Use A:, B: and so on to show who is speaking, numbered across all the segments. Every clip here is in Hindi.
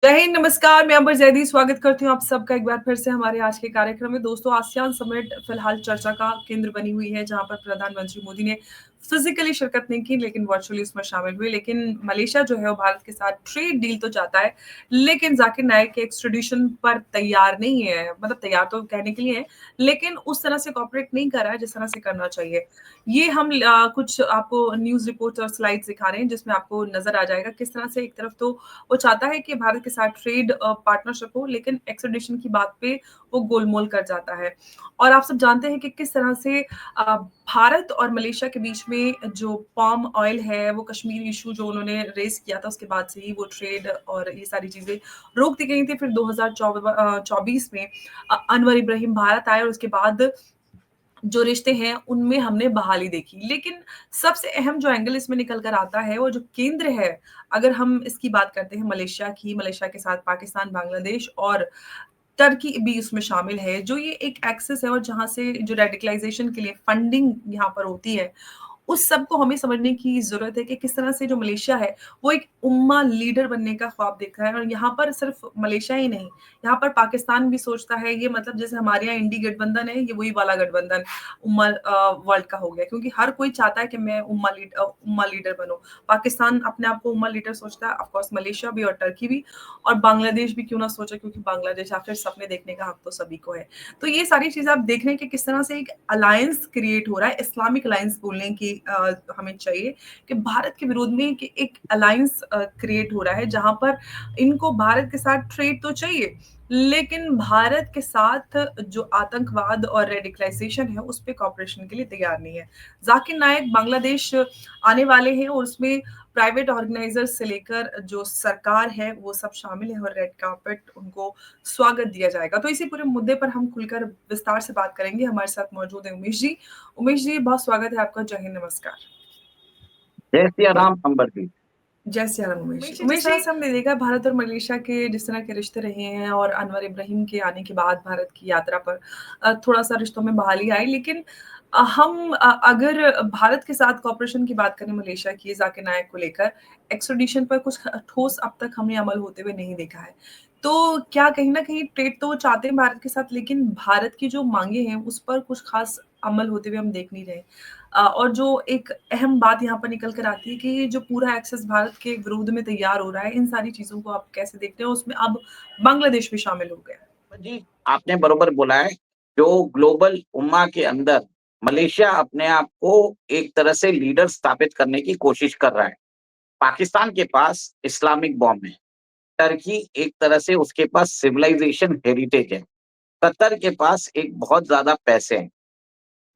A: जय हिंद, नमस्कार। मैं अंबर जैदी स्वागत करती हूँ आप सबका एक बार फिर से हमारे आज के कार्यक्रम में। दोस्तों, आसियान समिट फिलहाल चर्चा का केंद्र बनी हुई है, जहाँ पर प्रधानमंत्री मोदी ने फिजिकली शिरकत नहीं की, लेकिन वर्चुअली उसमें शामिल हुए। लेकिन मलेशिया जो है वो भारत के साथ ट्रेड डील तो चाहता है, लेकिन जाकिर नाइक के एक्सट्रेडिशन पर तैयार नहीं है। मतलब तैयार तो कहने के लिए है, लेकिन उस तरह से कॉपरेट नहीं कर रहा है जिस तरह से करना चाहिए। ये हम कुछ आपको न्यूज़ रिपोर्ट्स और स्लाइड्स दिखा रहे हैं, जिसमें आपको नज़र आ जाएगा किस तरह से एक तरफ तो वो चाहता है कि भारत के साथ ट्रेड पार्टनरशिप हो, लेकिन एक्सट्रेडिशन की बात पे वो गोलमोल कर जाता है। और आप सब जानते हैं कि किस तरह से भारत और मलेशिया के बीच में जो पाम ऑयल है, वो कश्मीर इशू जो उन्होंने रेज़ किया था, उसके बाद से ही वो ट्रेड और ये सारी चीज़ें रोक दी गई थी। फिर 2024 में अनवर इब्राहिम भारत आए और उसके बाद जो रिश्ते हैं उनमें हमने बहाली देखी। लेकिन सबसे अहम जो एंगल इसमें निकल कर आता है वो जो केंद्र है, अगर हम इसकी बात करते हैं मलेशिया की, मलेशिया के साथ पाकिस्तान, बांग्लादेश और टर्की भी उसमें शामिल है। जो ये एक एक्सेस है और जहाँ से जो रेडिकलाइज़ेशन के लिए फंडिंग यहाँ पर होती है, उस सब को हमें समझने की ज़रूरत है कि किस तरह से जो मलेशिया है, वो एक उम्मा लीडर बनने का ख्वाब देख रहा है। और यहाँ पर सिर्फ़ मलेशिया ही नहीं, यहाँ पर पाकिस्तान भी सोचता है। ये मतलब जैसे हमारे यहाँ इंडी गठबंधन है, ये वही वाला गठबंधन वर्ल्ड का हो गया, क्योंकि हर कोई चाहता है कि मैं उम्मा लीडर बनूँ। पाकिस्तान अपने आप को उम्मा लीडर सोचता है, ऑफ कोर्स मलेशिया भी और टर्की भी, और बांग्लादेश भी क्यों ना सोचे, क्योंकि बांग्लादेश आखिर सपने देखने का हक तो सभी को है। तो ये सारी चीज़ें आप देख रहे हैं कि किस तरह से एक अलायंस क्रिएट हो रहा है, इस्लामिक अलायंस बोलने की हमें चाहिए कि भारत के विरोध में कि एक अलायंस क्रिएट हो रहा है, जहाँ पर इनको भारत के साथ ट्रेड तो चाहिए, लेकिन भारत के साथ जो आतंकवाद और रेडिकलाइजेशन है, उस पे कॉपरेशन के लिए तैयार नहीं है। जाकिर नाइक बांग्लादेश आने वाले हैं और उसमें प्राइवेट ऑर्गेनाइजर्स से लेकर जो सरकार है, वो सब शामिल है और रेड कार्पेट उनको स्वागत दिया जाएगा। तो इसी पूरे मुद्दे पर हम खुलकर विस्तार से बात करेंगे। हमारे साथ मौजूद है उमेश जी। उमेश जी, बहुत स्वागत है आपका। जय हिंद, नमस्कार।
B: जय सिया राम अंबर जी।
A: जय सिया राम उमेश जी। उमेश, जिस तरह से हमने देखा भारत और मलेशिया के जिस तरह के रिश्ते रहे हैं और अनवर इब्राहिम के आने के बाद भारत की यात्रा पर थोड़ा-सा रिश्तों में बहाली आई, लेकिन अगर भारत के साथ कॉपरेशन की बात करें मलेशिया की जाकिर नाइक को लेकर, एक्स्ट्राडिशन पर कुछ ठोस अब तक हमने अमल होते हुए नहीं देखा है। तो क्या कहीं न कहीं ट्रेड तो वो चाहते हैं भारत के साथ, लेकिन भारत की जो माँगे हैं, उस पर कुछ ख़ास अमल होते हुए हम देख नहीं रहे। और जो एक अहम बात यहाँ पर निकल कर आती है कि ये जो पूरा एक्सेस भारत के विरोध में तैयार हो रहा है, इन सारी चीज़ों को आप कैसे देखते हो? उसमें अब बांग्लादेश भी शामिल हो गया है।
B: जी, आपने बरोबर बोला है। जो ग्लोबल उम्मा के अंदर मलेशिया अपने आप को एक तरह से लीडर स्थापित करने की कोशिश कर रहा है। पाकिस्तान के पास इस्लामिक बॉम्ब है। टर्की एक तरह से उसके पास सिविलाइजेशन हेरिटेज है। कतर के पास एक बहुत ज़्यादा पैसे हैं।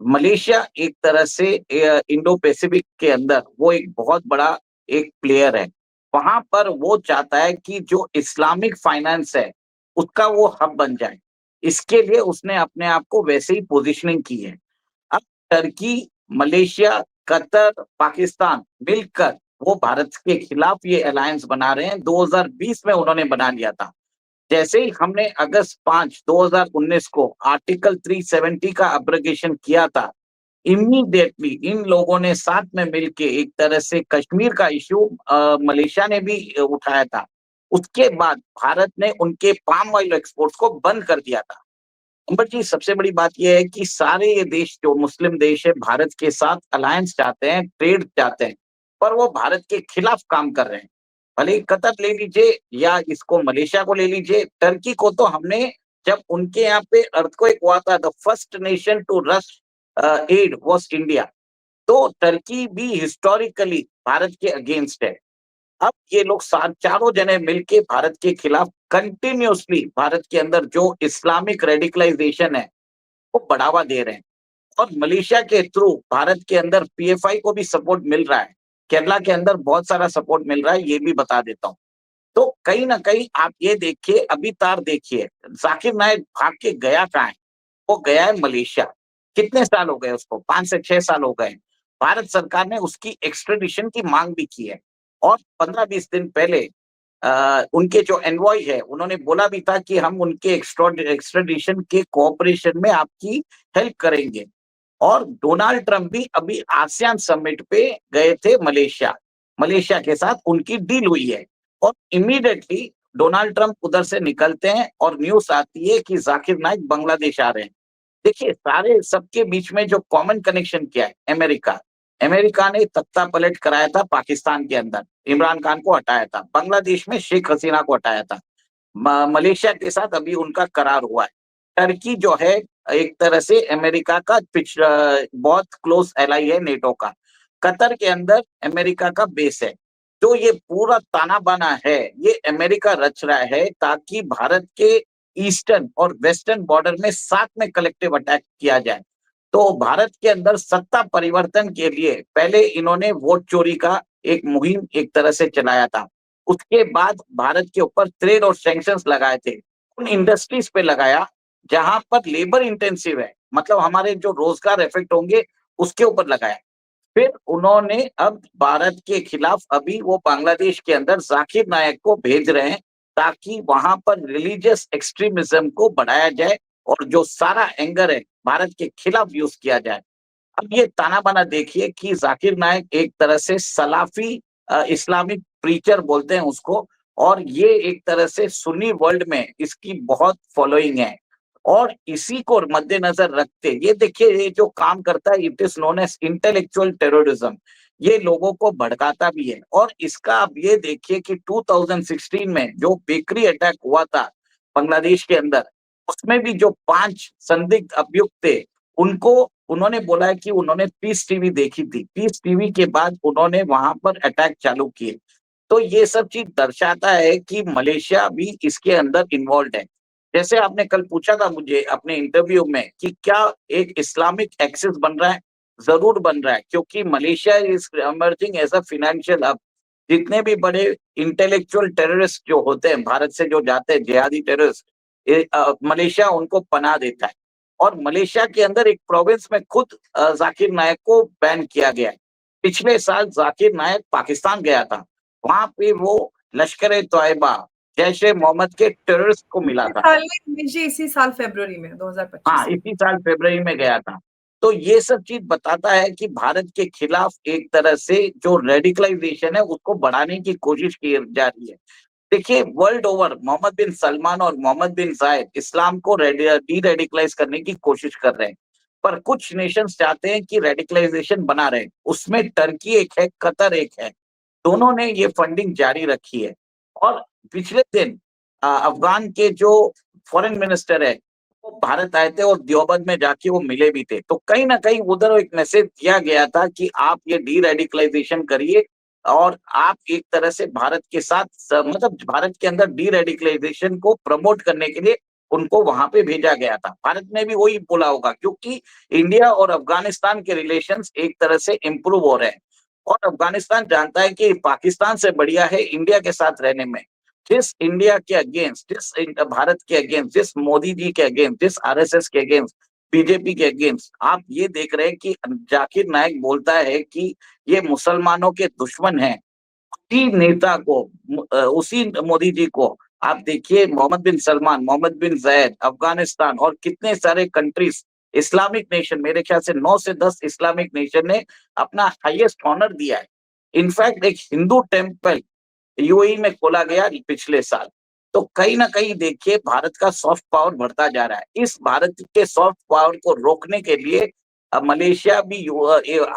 B: मलेशिया एक तरह से इंडो पैसिफिक के अंदर वो एक बहुत बड़ा एक प्लेयर है। वहाँ पर वो चाहता है कि जो इस्लामिक फाइनेंस है, उसका वो हब बन जाए। इसके लिए उसने अपने आप को वैसे ही पोज़ीशनिंग की है। अब टर्की, मलेशिया, कतर, पाकिस्तान मिलकर वो भारत के खिलाफ ये अलायंस बना रहे हैं। 2020 में उन्होंने बना लिया था। जैसे ही हमने अगस्त 5, 2019 को आर्टिकल 370 का एब्रोगेशन किया था, इमीडिएटली इन लोगों ने साथ में मिलके एक तरह से कश्मीर का इश्यू मलेशिया ने भी उठाया था। उसके बाद भारत ने उनके पाम ऑयल एक्सपोर्ट्स को बंद कर दिया था। अंबर जी, सबसे बड़ी बात ये है कि सारे ये देश जो मुस्लिम देश है, भारत के साथ अलायंस चाहते हैं, ट्रेड चाहते हैं, पर वो भारत के खिलाफ काम कर रहे हैं। भले ही कतर ले लीजिए या इसको मलेशिया को ले लीजिए, टर्की को तो हमने जब उनके यहाँ पे अर्थक्वेक हुआ था, the first nation to rush aid was India. तो टर्की भी हिस्टोरिकली भारत के अगेंस्ट है। अब ये लोग चारों जने मिलके भारत के खिलाफ कंटिन्यूअसली भारत के अंदर जो इस्लामिक रेडिकलाइजेशन है, वो बढ़ावा दे रहे हैं। और मलेशिया के थ्रू भारत के अंदर पीएफआई को भी सपोर्ट मिल रहा है। केरला के अंदर बहुत सारा सपोर्ट मिल रहा है, ये भी बता देता हूँ। तो कहीं न कहीं आप ये देखिए, अभी तार देखिए, ज़ाकिर नाइक भाग के गया कहाँ है? वो गया है मलेशिया। कितने साल हो गए उसको? 5 से 6 साल हो गए। भारत सरकार ने उसकी एक्स्ट्राडिशन की माँग भी की है और 15-20 दिन पहले उनके जो एनवॉय है, उन्होंने बोला भी था कि हम उनके एक्स्ट्राडिशन के कोऑपरेशन में आपकी हेल्प करेंगे। और डोनाल्ड ट्रम्प भी अभी आसियान समिट पे गए थे मलेशिया। मलेशिया के साथ उनकी डील हुई है और इमीडिएटली डोनाल्ड ट्रंप उधर से निकलते हैं और न्यूज़ आती है कि ज़ाकिर नाइक बांग्लादेश आ रहे हैं। देखिए, सारे सबके बीच में जो कॉमन कनेक्शन क्या है? अमेरिका। अमेरिका ने तख्ता पलट कराया था पाकिस्तान के अंदर, इमरान खान को हटाया था। बांग्लादेश में शेख हसीना को हटाया था। मलेशिया के साथ अभी उनका करार हुआ है। टर्की जो है एक तरह से अमेरिका का बहुत क्लोज एलाई है नेटो का। कतर के अंदर अमेरिका का बेस है। तो ये पूरा ताना-बाना है, ये अमेरिका रच रहा है ताकि भारत के ईस्टर्न और वेस्टर्न बॉर्डर में साथ में कलेक्टिव अटैक किया जाए। तो भारत के अंदर सत्ता परिवर्तन के लिए पहले इन्होंने वोट चोरी का एक मुहिम एक तरह से चलाया था। उसके बाद भारत के ऊपर ट्रेड और सैंक्शंस लगाए थे। उन इंडस्ट्रीज पे लगाया जहां पर लेबर इंटेंसिव है, मतलब हमारे जो रोजगार इफेक्ट होंगे उसके ऊपर लगाया। फिर उन्होंने अब भारत के खिलाफ अभी वो बांग्लादेश के अंदर जाकिर नायक को भेज रहे हैं ताकि वहां पर रिलीजियस एक्सट्रीमिज्म को बढ़ाया जाए और जो सारा एंगर है भारत के खिलाफ यूज किया जाए। अब ये ताना-बाना देखिए कि जाकिर नाइक एक तरह से सलाफी इस्लामिक प्रीचर बोलते हैं उसको, और ये एक तरह से सुन्नी वर्ल्ड में इसकी बहुत फॉलोइंग है। और इसी को मद्देनजर रखते ये देखिए ये जो काम करता है it is known as intellectual terrorism. ये लोगों को भड़काता भी है। और इसका आप ये देखिए कि 2016 में जो बेकरी अटैक हुआ था बांग्लादेश के अंदर, उसमें भी जो 5 संदिग्ध अभियुक्त थे, उनको उन्होंने बोला है कि उन्होंने पीस टीवी देखी थी। पीस टीवी के बाद उन्होंने वहां पर अटैक चालू किए। तो ये सब चीज दर्शाता है कि मलेशिया भी इसके अंदर इन्वॉल्व है। जैसे आपने कल पूछा था मुझे अपने इंटरव्यू में कि क्या एक इस्लामिक एक्सिस बन रहा है? जरूर बन रहा है, क्योंकि Malaysia is emerging as a financial hub. जितने भी बड़े इंटेलेक्चुअल टेररिस्ट जो होते हैं भारत से जो जाते हैं जिहादी टेररिस्ट, मलेशिया उनको पनाह देता है। और मलेशिया के अंदर एक प्रोविंस में खुद जाकिर नायक को बैन किया गया है। पिछले साल जाकिर नायक पाकिस्तान गया था। वहां पे वो लश्कर ए तोयबा, जैश ए मोहम्मद के टेररिस्ट को मिला था।
A: इसी साल फरवरी में 2025
B: हाँ, इसी साल फरवरी में गया था। तो ये सब चीज बताता है कि भारत के खिलाफ एक तरह से जो रेडिकलाइजेशन है उसको बढ़ाने की कोशिश की जा रही है। देखिए, वर्ल्ड ओवर मोहम्मद बिन सलमान और मोहम्मद बिन जायद इस्लाम को डी रेडिकलाइज करने की कोशिश कर रहे हैं। पर कुछ नेशंस चाहते हैं कि रेडिकलाइजेशन बना रहे। उसमें टर्की एक है, कतर एक है। दोनों ने ये फंडिंग जारी रखी है। और पिछले दिन अफगान के जो फॉरेन मिनिस्टर है वो भारत आए थे और देवबंद में जाके वो मिले भी थे। तो कहीं ना कहीं उधर एक मैसेज दिया गया था कि आप ये डी रेडिकलाइजेशन करिए और आप एक तरह से भारत के साथ मतलब भारत के अंदर डी रेडिकलाइजेशन को प्रमोट करने के लिए उनको वहां पे भेजा गया था। भारत ने भी वही बोला होगा, क्योंकि इंडिया और अफगानिस्तान के रिलेशंस एक तरह से इंप्रूव हो रहे हैं। और अफगानिस्तान जानता है कि पाकिस्तान से बढ़िया है इंडिया के साथ रहने में। जिस इंडिया के अगेंस्ट, जिस भारत के अगेंस्ट, जिस मोदी जी के अगेंस्ट, जिस आरएसएस के अगेंस्ट, बीजेपी के अगेंस्ट आप ये देख रहे हैं कि जाकिर नाइक बोलता है कि ये मुसलमानों के दुश्मन हैं। उसी नेता को, उसी मोदी जी को आप देखिए, मोहम्मद बिन सलमान, मोहम्मद बिन जायद, अफगानिस्तान और कितने सारे कंट्रीज, इस्लामिक नेशन, मेरे ख्याल से 9 से 10 इस्लामिक नेशन ने अपना हाईएस्ट ऑनर दिया है। इनफैक्ट एक हिंदू टेम्पल यूएई में खोला गया पिछले साल। तो कहीं ना कहीं देखिए भारत का सॉफ्ट पावर बढ़ता जा रहा है। इस भारत के सॉफ्ट पावर को रोकने के लिए मलेशिया भी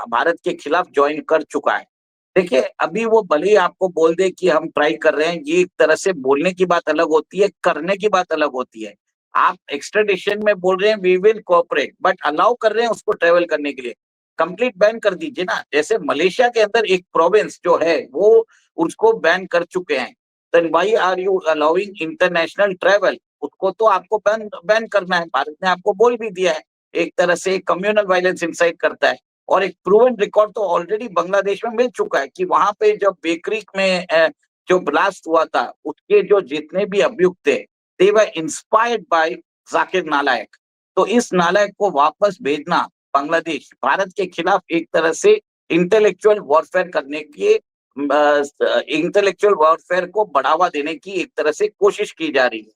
B: भारत के खिलाफ ज्वाइन कर चुका है। देखिए, अभी वो भले ही आपको बोल दे कि हम ट्राई कर रहे हैं, ये एक तरह से बोलने की बात अलग होती है, करने की बात अलग होती है। आप एक्स्ट्राडिशन में बोल रहे हैं we will cooperate, but allow कर रहे हैं उसको ट्रेवल करने के लिए। कंप्लीट बैन कर दीजिए ना। जैसे मलेशिया के अंदर एक प्रोविंस जो है वो उसको बैन कर चुके हैं। Then why are you allowing international travel? उसको तो आपको बैन बैन करना है। भारत ने आपको बोल भी दिया है। एक तरह से कम्युनल वायलेंस इंसाइट करता है। और एक प्रूवन रिकॉर्ड तो ऑलरेडी बांग्लादेश में मिल चुका है कि वहां पे जब बेकरी में जो ब्लास्ट हुआ था उसके जो जितने भी अभियुक्त थे दे वर इंस्पायर्ड बाय जाकिर नालायक। तो इस नालायक को वापस भेजना बांग्लादेश भारत के खिलाफ एक तरह से इंटेलेक्चुअल वॉरफेयर करने की, इंटेलेक्चुअल वॉरफेयर को बढ़ावा देने की एक तरह से कोशिश की जा रही है।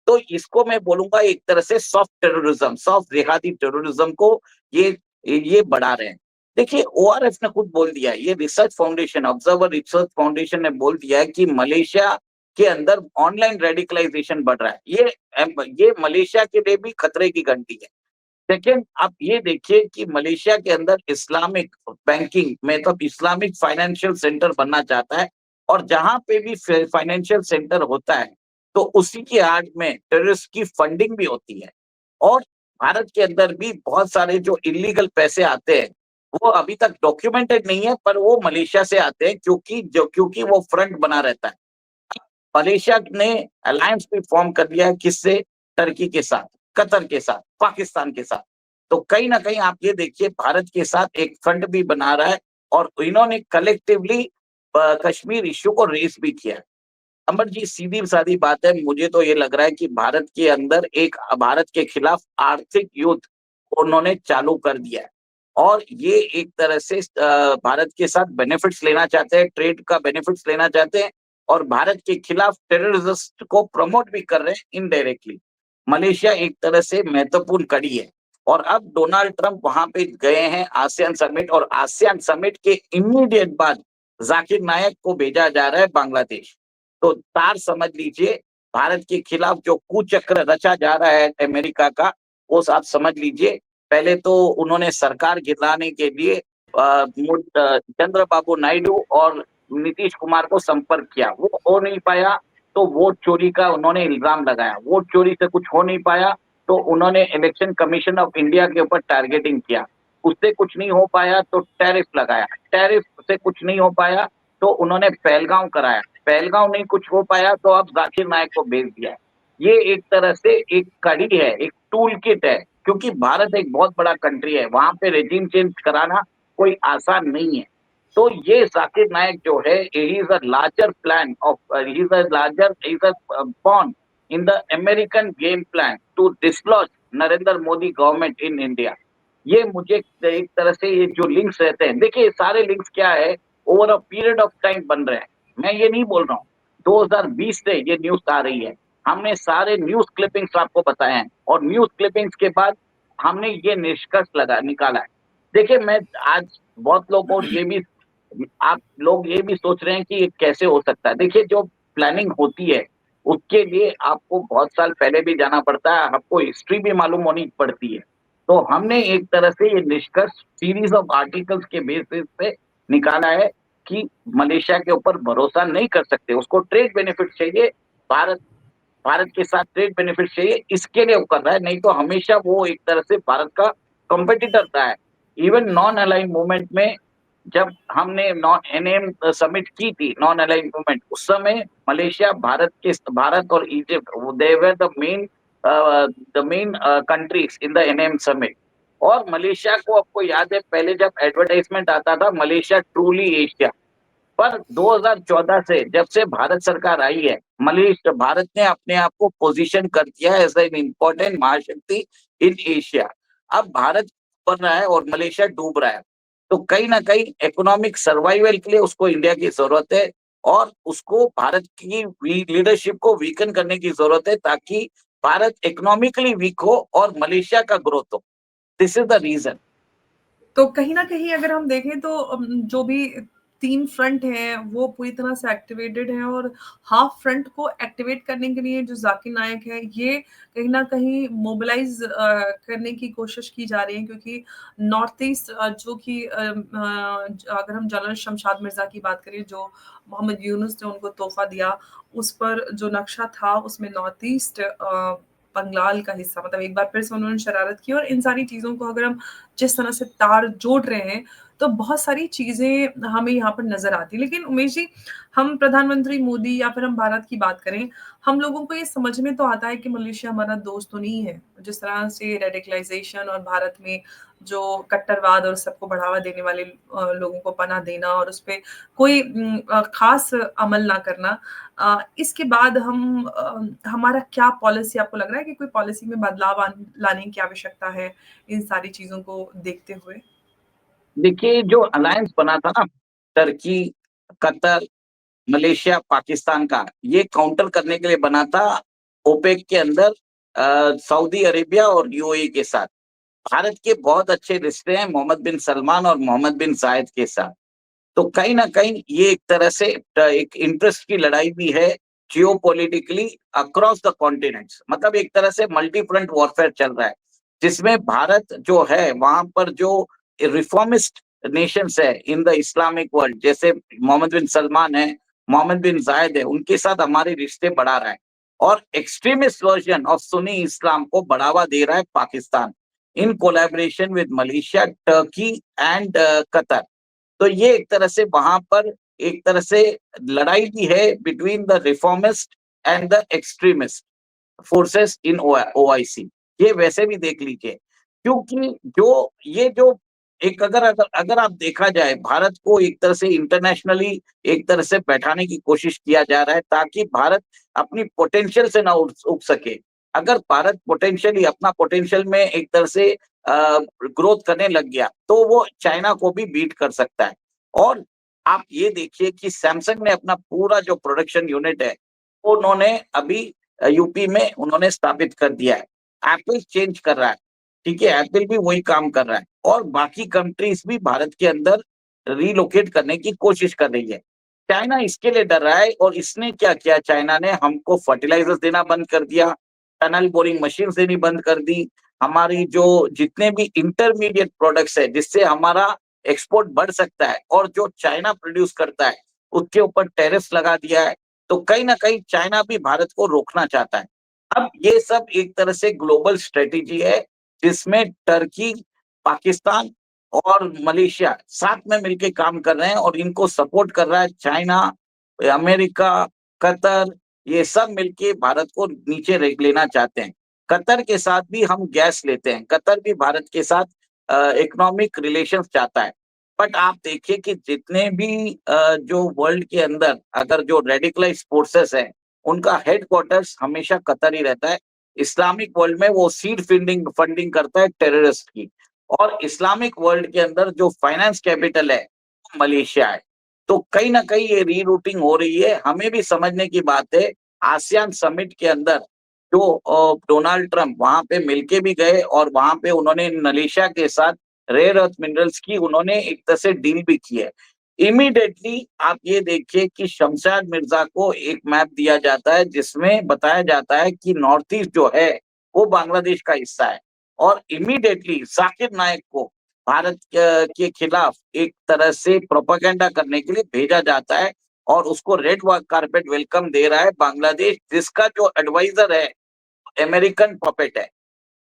B: तो इसको मैं बोलूंगा एक तरह से सॉफ्ट टेररिज्म, सॉफ्ट जिहादी टेररिज्म को ये बढ़ा रहे हैं। देखिए, ओआरएफ ने खुद बोल दिया है, ये research foundation, observer research foundation ने बोल दिया है कि मलेशिया के अंदर ऑनलाइन रेडिकलाइजेशन बढ़ रहा है। ये मलेशिया के लिए भी खतरे की घंटी है। सेकंड, आप ये देखिए कि मलेशिया के अंदर इस्लामिक बैंकिंग मतलब इस्लामिक फाइनेंशियल सेंटर बनना चाहता है, और जहां पे भी फाइनेंशियल सेंटर होता है तो उसी की आड़ में टेररिस्ट की फंडिंग भी होती है। और भारत के अंदर भी बहुत सारे जो इलीगल पैसे आते हैं वो अभी तक डॉक्यूमेंटेड नहीं है, पर वो मलेशिया से आते हैं क्योंकि वो फ्रंट बना रहता है। मलेशिया ने अलायंस भी फॉर्म कर दिया है, किससे? टर्की के साथ, कतर के साथ, पाकिस्तान के साथ। तो कहीं ना कहीं आप ये देखिए भारत के साथ एक फ्रंट भी बना रहा है, और इन्होंने कलेक्टिवली कश्मीर इश्यू को रेस भी किया है। अमर जी, सीधी सादी बात है, मुझे तो ये लग रहा है कि भारत के अंदर एक भारत के खिलाफ आर्थिक युद्ध उन्होंने चालू कर दिया है, और ये एक तरह से भारत के साथ बेनिफिट्स लेना चाहते हैं, ट्रेड का बेनिफिट्स लेना चाहते हैं, और भारत के खिलाफ टेररिस्ट को प्रमोट भी कर रहे हैं इनडायरेक्टली। मलेशिया एक तरह से महत्वपूर्ण कड़ी है, और अब डोनाल्ड ट्रंप वहां पे गए हैं आसियान समिट, और आसियान समिट के इमीडिएट बाद जाकिर नायक को भेजा जा रहा है बांग्लादेश। तो तार समझ लीजिए, भारत के खिलाफ जो कुचक्र रचा जा रहा है अमेरिका का, वो आप समझ लीजिए। पहले तो उन्होंने सरकार गिराने के लिए चंद्रबाबू नायडू और नीतीश कुमार को संपर्क किया, वो हो नहीं पाया, तो वोट चोरी का उन्होंने इल्जाम लगाया, वोट चोरी से कुछ हो नहीं पाया तो उन्होंने इलेक्शन कमीशन ऑफ इंडिया के ऊपर टारगेटिंग किया, उससे कुछ नहीं हो पाया तो टैरिफ लगाया, टैरिफ से कुछ नहीं हो पाया तो उन्होंने पहलगांव कराया, पहलगांव नहीं कुछ हो पाया तो अब जाकिर नायक को भेज दिया। ये एक तरह से एक कड़ी है, एक टूल किट है, क्योंकि भारत एक बहुत बड़ा कंट्री है, वहां पे रेजिम चेंज कराना कोई आसान नहीं है। तो ये जाकिर नायक जो है, he is a larger plan of he is a larger he is a pawn in the American game plan to dislodge Narendra Modi government in India. ये मुझे एक तरह से ये जो लिंक्स रहते हैं, देखिए सारे लिंक्स क्या है, over a period of time बन रहे हैं। मैं ये नहीं बोल रहा हूँ 2020 से ये न्यूज आ रही है, हमने सारे न्यूज क्लिपिंग्स आपको बताए हैं, और न्यूज क्लिपिंग्स के बाद हमने ये निष्कर्ष निकाला है। देखिए, मैं आज बहुत लोग और ये भी आप लोग ये भी सोच रहे हैं कि ये कैसे हो सकता है। देखिए, जो प्लानिंग होती है उसके लिए आपको बहुत साल पहले भी जाना पड़ता है, आपको हिस्ट्री भी मालूम होनी पड़ती है। तो हमने एक तरह से ये निष्कर्ष सीरीज ऑफ आर्टिकल्स के बेसिस पे निकाला है कि मलेशिया के ऊपर भरोसा नहीं कर सकते, उसको ट्रेड बेनिफिट चाहिए, भारत भारत के साथ ट्रेड बेनिफिट चाहिए, इसके लिए वो कर रहा है, नहीं तो हमेशा वो एक तरह से भारत का कॉम्पिटिटर रहा है। इवन नॉन अलाइन मूवमेंट में जब हमने नॉन एनएम समिट की थी, नॉन अलाइन मूवमेंट, उस समय मलेशिया भारत और Egypt they were the main countries in the NM summit. और मलेशिया को आपको याद है, पहले जब एडवर्टाइजमेंट आता था मलेशिया ट्रूली एशिया, पर 2014 से जब से भारत सरकार आई है, मलेशिया भारत ने अपने आप को पोजीशन कर दिया है एज एन इम्पोर्टेंट महाशक्ति इन एशिया। अब भारत बढ़ रहा है और मलेशिया डूब रहा है, तो कहीं ना कहीं इकोनॉमिक सर्वाइवल के लिए उसको इंडिया की जरूरत है, और उसको भारत की लीडरशिप को वीकन करने की जरूरत है, ताकि भारत इकोनॉमिकली वीक हो और मलेशिया का ग्रोथ हो। This is the reason.
A: तो कहीं न कहीं अगर हम देखें तो जो भी 3 फ्रंट हैं, वो पूरी तरह से एक्टिवेटेड हैं और हाफ फ्रंट को एक्टिवेट करने के लिए जो ज़ाकिर नायक है, ये कहीं न कहीं मोबिलाइज़ करने की कोशिश की जा रही है क्योंकि नॉर्थ ईस्ट जो कि अगर हम जनरल शमशाद मिर्ज़ा की बात करें, जो मोहम्मद यूनुस ने उनको तोहफ़ा दिया, उस पर जो नक्शा था, उसमें नॉर्थ ईस्ट बंगाल का हिस्सा मतलब एक बार फिर से उन्होंने शरारत की और इन सारी चीज़ों को अगर हम जिस तरह से तार जोड़ रहे हैं, तो बहुत सारी चीज़ें हमें यहाँ पर नज़र आती हैं। लेकिन उमेश जी, हम प्रधानमंत्री मोदी या फिर हम भारत की बात करें, हम लोगों को ये समझ में तो आता है कि मलेशिया हमारा दोस्त तो नहीं है। जिस तरह से रेडिकलाइज़ेशन और भारत में जो कट्टरवाद और सबको बढ़ावा देने वाले लोगों को पनाह देना और उसपे कोई ख़ास अमल ना करना। इसके बाद हमारा क्या पॉलिसी आपको लग रहा है कि कोई पॉलिसी में बदलाव लाने की आवश्यकता है, इन सारी चीज़ों को देखते हुए?
B: देखिए, जो अलायंस बना था ना, टर्की, कतर, मलेशिया, पाकिस्तान का, ये काउंटर करने के लिए बना था ओपेक के अंदर सऊदी अरेबिया और यूएई के साथ। भारत के बहुत अच्छे रिश्ते हैं मोहम्मद बिन सलमान और मोहम्मद बिन जायद के साथ। तो कहीं न कहीं ये एक तरह से एक इंटरेस्ट की लड़ाई भी है जियोपॉलिटिकली अक्रॉस द कॉन्टिनेंट्स, मतलब एक तरह से मल्टी फ्रंट वॉरफेयर चल रहा है, जिसमें भारत जो है वहां पर जो रिफॉर्मिस्ट नेशंस है इन द इस्लामिक वर्ल्ड, जैसे मोहम्मद बिन सलमान है, मोहम्मद बिन जायद है, उनके साथ हमारे रिश्ते बढ़ा रहा है। और एक्सट्रीमिस्ट वर्जन ऑफ सुन्नी इस्लाम को बढ़ावा दे रहा है Pakistan in collaboration with Malaysia, Turkey and Qatar. तो ये एक तरह से वहां पर एक तरह से लड़ाई भी है between the reformist and the extremist forces in OIC. ये वैसे भी देख लीजिए, क्योंकि जो एक अगर आप देखा जाए, भारत को एक तरह से इंटरनेशनली एक तरह से बैठाने की कोशिश किया जा रहा है ताकि भारत अपनी पोटेंशियल से ना उग सके। अगर भारत पोटेंशियली अपना पोटेंशियल में एक तरह से ग्रोथ करने लग गया तो वो चाइना को भी बीट कर सकता है। और आप ये देखिए कि सैमसंग ने अपना पूरा जो प्रोडक्शन यूनिट है उन्होंने अभी यूपी में उन्होंने स्थापित कर दिया है। एप्पल चेंज कर रहा है, ठीक है, एप्पल भी वही काम कर रहा है और बाकी कंट्रीज भी भारत के अंदर रिलोकेट करने की कोशिश कर रही है। चाइना इसके लिए डर रहा है और इसने क्या किया, चाइना ने हमको फर्टिलाइजर्स देना बंद कर दिया, टनल बोरिंग मशीन देनी बंद कर दी, हमारी जो जितने भी इंटरमीडिएट प्रोडक्ट्स है जिससे हमारा एक्सपोर्ट बढ़ सकता है और जो चाइना प्रोड्यूस करता है उसके ऊपर टैरिफ्स लगा दिया है। तो कहीं ना कहीं चाइना भी भारत को रोकना चाहता है। अब ये सब एक तरह से ग्लोबल स्ट्रेटेजी है जिसमें टर्की, पाकिस्तान और मलेशिया साथ में मिलकर काम कर रहे हैं और इनको सपोर्ट कर रहा है चाइना, अमेरिका, कतर, ये सब मिलके भारत को नीचे लेना चाहते हैं। कतर के साथ भी हम गैस लेते हैं, कतर भी भारत के साथ इकोनॉमिक रिलेशंस चाहता है। बट आप देखिए कि जितने भी जो वर्ल्ड के अंदर अगर जो रेडिकलाइज फोर्सेस है उनका हेडक्वार्टर्स हमेशा कतर ही रहता है। इस्लामिक वर्ल्ड में वो सीड फंडिंग फंडिंग करता है टेररिस्ट की, और इस्लामिक वर्ल्ड के अंदर जो फाइनेंस कैपिटल है वो मलेशिया है। तो कहीं ना कहीं ये रीरूटिंग हो रही है। हमें भी समझने की बात है, आसियान समिट के अंदर जो डोनाल्ड ट्रंप वहां पे मिलके भी गए और वहां पे उन्होंने मलेशिया के साथ रेयर अर्थ मिनरल्स की उन्होंने एक तरह से डील भी की है। इमीडिएटली आप ये देखिए कि शमशाद मिर्जा को एक मैप दिया जाता है जिसमें बताया जाता है कि नॉर्थ ईस्ट जो है वो बांग्लादेश का हिस्सा है, और इमीडिएटली जाकिर नायक को भारत के खिलाफ एक तरह से प्रोपेगेंडा करने के लिए भेजा जाता है और उसको रेड कारपेट वेलकम दे रहा है बांग्लादेश, जिसका जो एडवाइजर है अमेरिकन पपेट है।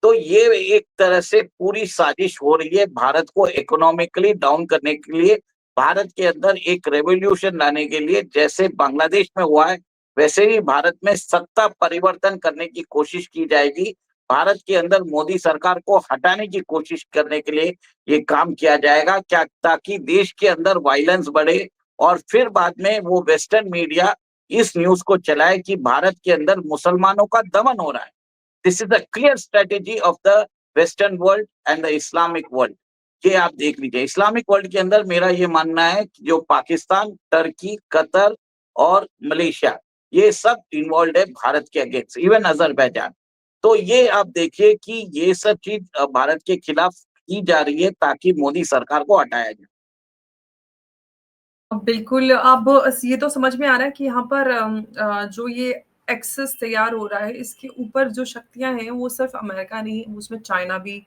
B: तो ये एक तरह से पूरी साजिश हो रही है भारत को इकोनॉमिकली डाउन करने के लिए, भारत के अंदर एक रेवोल्यूशन लाने के लिए। जैसे बांग्लादेश में हुआ है वैसे ही भारत में सत्ता परिवर्तन करने की कोशिश की जाएगी। भारत के अंदर मोदी सरकार को हटाने की कोशिश करने के लिए ये काम किया जाएगा, क्या ताकि देश के अंदर वायलेंस बढ़े और फिर बाद में वो वेस्टर्न मीडिया इस न्यूज को चलाए कि भारत के अंदर मुसलमानों का दमन हो रहा है। This is the clear strategy of the western world and the Islamic world. ये आप देख लीजिए, इस्लामिक वर्ल्ड के अंदर मेरा ये मानना है कि जो पाकिस्तान, टर्की, कतर और मलेशिया ये सब इन्वॉल्व है भारत के अगेंस्ट, इवन अजरबैजान। तो ये आप देखिए कि ये सब चीज भारत के खिलाफ की जा रही है ताकि मोदी सरकार को हटाया जाए।
A: बिल्कुल, अब ये तो समझ में आ रहा है कि यहाँ पर जो ये एक्सेस तैयार हो रहा है, इसके ऊपर जो शक्तियाँ हैं, वो सिर्फ़ अमेरिका नहीं, उसमें चाइना भी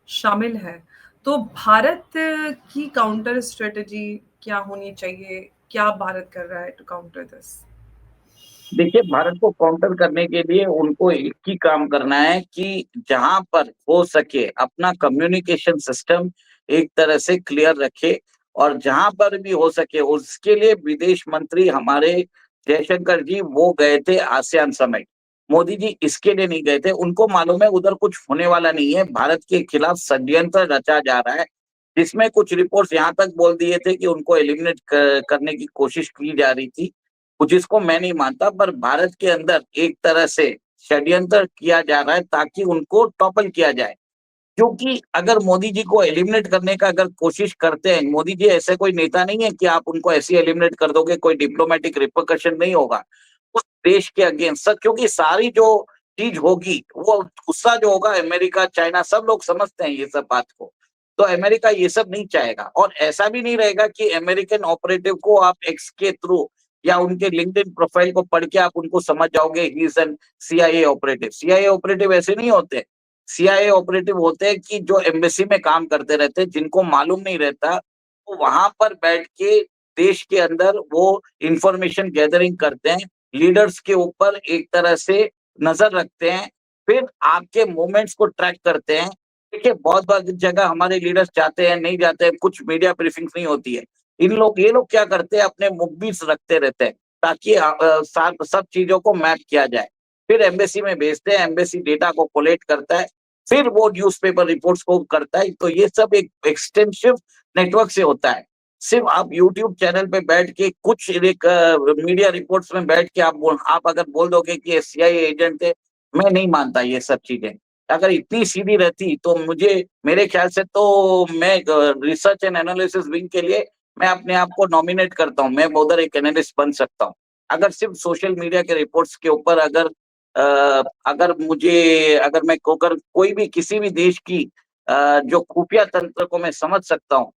A: शामिल है। तो भारत की काउंटर स्ट्रैटेजी क्या होनी चाहिए? क्या भारत कर रहा है टू काउंटर दिस?
B: देखिए, भारत को काउंटर करने के लिए उनको एक ही काम करना है कि जहां पर हो सके अपना कम्युनिकेशन सिस्टम एक तरह से क्लियर रखे, और जहां पर भी हो सके उसके लिए विदेश मंत्री हमारे जयशंकर जी वो गए थे आसियान समिट। मोदी जी इसके लिए नहीं गए थे, उनको मालूम है उधर कुछ होने वाला नहीं है, भारत के खिलाफ षड्यंत्र रचा जा रहा है, जिसमें कुछ रिपोर्ट्स यहाँ तक बोल दिए थे कि उनको एलिमिनेट करने की कोशिश की जा रही थी, जिसको मैं नहीं मानता। पर भारत के अंदर एक तरह से षड्यंत्र किया जा रहा है ताकि उनको टॉपल किया जाए, क्योंकि अगर मोदी जी को एलिमिनेट करने का अगर कोशिश करते हैं, मोदी जी ऐसे कोई नेता नहीं है कि आप उनको ऐसे एलिमिनेट कर दोगे, कोई डिप्लोमेटिक रिपरकशन नहीं होगा उस देश के अगेंस्ट, क्योंकि सारी जो चीज होगी वो गुस्सा जो होगा अमेरिका, चाइना, सब लोग समझते हैं ये सब बात को। तो अमेरिका ये सब नहीं चाहेगा, और ऐसा भी नहीं रहेगा कि अमेरिकन ऑपरेटिव को आप एक्स के थ्रू या उनके लिंक्डइन प्रोफाइल को पढ़ के आप उनको समझ जाओगे he is an CIA operative. CIA operative ऐसे नहीं होते। सीआईए ऑपरेटिव होते हैं कि जो एम्बेसी में काम करते रहते हैं, जिनको मालूम नहीं रहता, वो वहां पर बैठ के देश के अंदर वो इंफॉर्मेशन गैदरिंग करते हैं, लीडर्स के ऊपर एक तरह से नजर रखते हैं, फिर आपके मूवमेंट्स को ट्रैक करते हैं। देखिए, बहुत जगह हमारे लीडर्स जाते हैं, नहीं जाते हैं, कुछ मीडिया ब्रीफिंग्स नहीं होती है। ये लोग क्या करते हैं, अपने मूवमेंट्स रखते रहते हैं ताकि सब चीजों को मैप किया जाए। फिर एम्बेसी में भेजते हैं, एम्बेसी डेटा को कोलेक्ट करता है, फिर वो न्यूज़पेपर रिपोर्ट्स को करता है। तो ये सब एक एक्सटेंसिव नेटवर्क से होता है। सिर्फ आप यूट्यूब चैनल पे बैठ के कुछ एक मीडिया रिपोर्ट्स में बैठ के आप अगर बोल दोगे कि ये सीआईए एजेंट थे, मैं नहीं मानता ये सब चीजें। अगर इतनी सीधी रहती तो मेरे ख्याल से तो मैं रिसर्च एंड एनालिसिस विंग के लिए मैं अपने आप को नॉमिनेट करता हूँ, मैं उधर एक एनालिस्ट बन सकता हूँ। अगर सिर्फ सोशल मीडिया के रिपोर्ट्स के ऊपर अगर मैं कोई भी किसी भी देश की जो खुफिया तंत्र को मैं समझ सकता हूँ,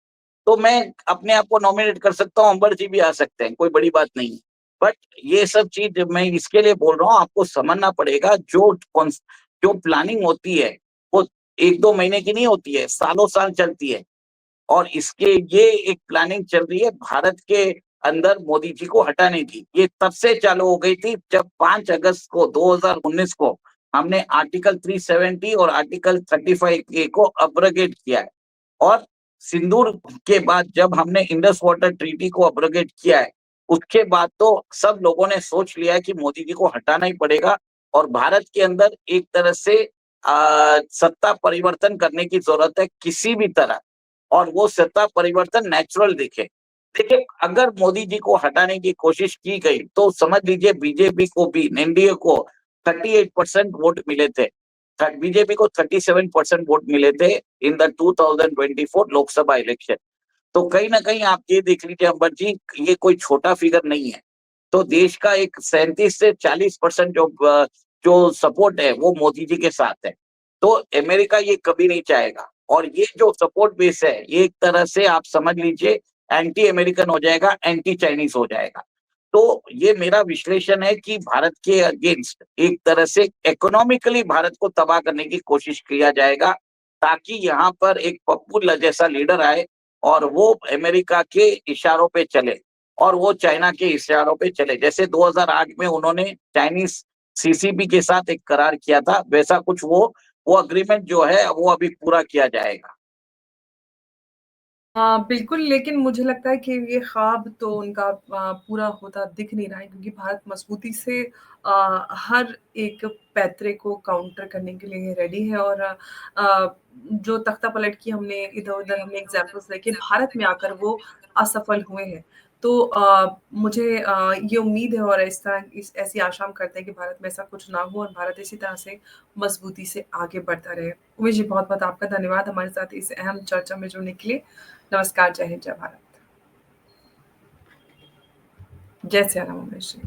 B: तो मैं अपने आप को नॉमिनेट कर सकता हूँ, अंबर जी भी आ सकते हैं, कोई बड़ी बात नहीं है। बट ये सब चीज मैं इसके लिए बोल रहा हूँ, आपको समझना पड़ेगा, जो प्लानिंग होती है वो 1-2 महीने की नहीं होती है, सालों साल चलती है। और ये एक प्लानिंग चल रही है भारत के अंदर मोदी जी को हटाने की। ये तब से चालू हो गई थी जब 5 अगस्त को 2019 को हमने आर्टिकल 370 और आर्टिकल 35A को अब्रोगेट किया है। और सिंदूर के बाद जब हमने इंडस वाटर ट्रीटी को अब्रोगेट किया है, उसके बाद तो सब लोगों ने सोच लिया है कि मोदी जी को हटाना ही पड़ेगा और भारत के अंदर एक तरह से सत्ता परिवर्तन करने की जरूरत है किसी भी तरह। और वो सत्ता परिवर्तन नेचुरल दिखे। देखिए, अगर मोदी जी को हटाने की कोशिश की गई तो समझ लीजिए बीजेपी को भी, एनडीए को 38% वोट मिले थे। बीजेपी को 37% वोट मिले थे इन द 2024 लोकसभा इलेक्शन। तो कहीं ना कहीं आप ये देख लीजिए अंबर जी, ये कोई छोटा फिगर नहीं है। तो देश का एक 37 से 40% जो सपोर्ट है वो मोदी जी के साथ है। तो अमेरिका ये कभी नहीं चाहेगा। और ये जो सपोर्ट बेस है, ये एक तरह से आप समझ लीजिए एंटी अमेरिकन हो जाएगा, एंटी चाइनीज हो जाएगा। तो ये मेरा विश्लेषण है कि भारत के अगेंस्ट एक तरह से इकोनॉमिकली भारत को तबाह करने की कोशिश किया जाएगा, ताकि यहाँ पर एक पप्पू जैसा लीडर आए और वो अमेरिका के इशारों पे चले और वो चाइना के इशारों पे चले। जैसे 2008 में उन्होंने चाइनीज सीसीपी के साथ एक करार किया था, वैसा कुछ वो अग्रीमेंट जो है वो अभी पूरा किया जाएगा।
A: हाँ, बिल्कुल, लेकिन मुझे लगता है कि ये ख्वाब तो उनका पूरा होता दिख नहीं रहा है, क्योंकि भारत मजबूती से हर एक पैतरे को काउंटर करने के लिए रेडी है। और जो तख्ता-पलट की हमने इधर-उधर हमने एग्ज़ाम्पल्स देखे, भारत में आकर वो असफल हुए हैं। तो मुझे ये उम्मीद है और ऐसी आशा हम करते हैं कि भारत में ऐसा कुछ ना हो और भारत इसी तरह से मजबूती से आगे बढ़ता रहे। उमेश जी, बहुत-बहुत आपका धन्यवाद हमारे साथ इस अहम चर्चा में जुड़ने के लिए। नमस्कार, जय हिंद, जय भारत। जय सिया राम, उमेश जी।